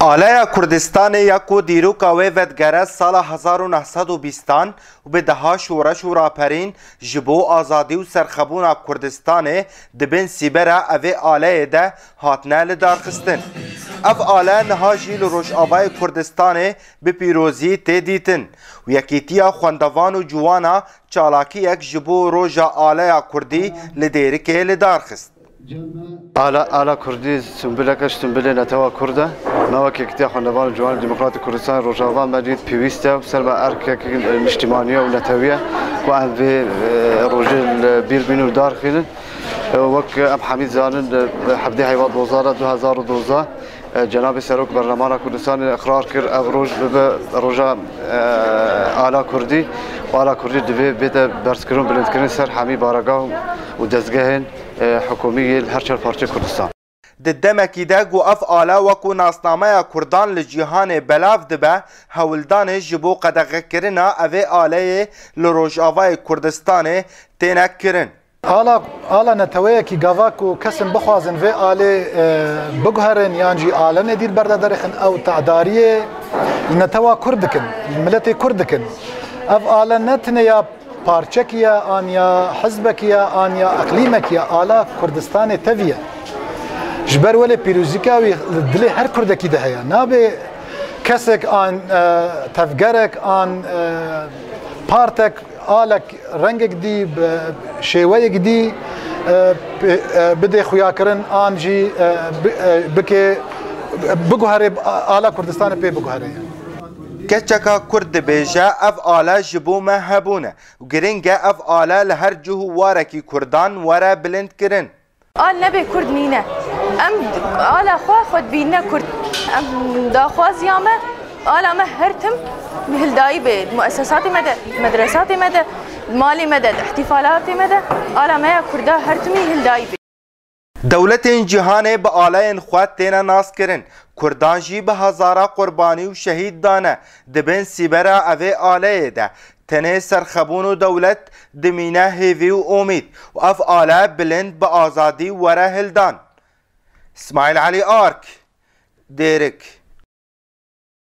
آلای کردستان یکو دیروکا و ودگره سال 1920 و به دها شورش و راپرین جبو آزادی و سرخبون کردستان دبن سیبره اوه آلای ده هاتنه لدارخستن. اف آلای نها جیل روش آبای کردستان به پیروزی تدیتن و یکیتیا خواندوان و جوانا چالاکی یک جبو روژا آلای کردی لدیرکه لدارخست. آلا کردی سنبلکش سنبله نتوا کرده نوک اکتیا خواندوان جوان دموکرات کردستان روجاوان مجید پیوسته و سر با ارک اجتماعیه و نتویه و آن به روجل بیر بینو دار خیلن وک اب حمید زانن حبدی حیوان وزارت 2012 جناب سروک برنامه کردستان اقرار کرد ابروج به روجا آلا کردی و آلا کردی دوی بیت برسکرون بلندکرین سر حمی بارگاه و دزگهن حکومی هر چهار پارچه کردستان. دمکی ده گو اف آلا وکو ناسنامه کردان لجیهان بلاف دبه هولدان جبو قدغه کرنا اوه آلای لروجاوای کردستان تینک کرن. آلا نتویه کی گاواکو کسن بخوازن و آله بگهرن یانجی آلا ندیر برده درخن او تعداریه نتوا کردکن ملت کردکن اف آلا نتنه یا پارچکیه آن یا حزبکیه آن یا اقلیمکیه آلا کردستان تویه جبر ولی پیروزیکاوی دلی هر کردکی ده هیا نابه کسک آن تفگرک آن پارتک آلک رنگک دی شیوهک دی بده خویا کرن آن جی بکه بگوهره آلا کردستان پی بگوهره کچکا کرد بیجا اف آلا جبو ما هبونه و گرنگا اف آلا لهر جهو وارکی کردان وارا بلند کرن آل نبی کرد نینه ام آلا خود بینه کرد ام داخواز یامه آلا ما هرتم بهالداي بمؤسسات مدى مدرسات مدى مالي مدى احتفالات مدى آلا ما كردا هرتمي هالداي دولت جهان با آلاین خواد تینا ناس کرن کردان جی به هزارا قربانی و شهید دانه دبن سیبرا اوه آلای ده تنه سرخبون و دولت دمینه هیوی و امید و اف آلا بلند با آزادی وره هلدان. اسماعیل علی آرک دیرک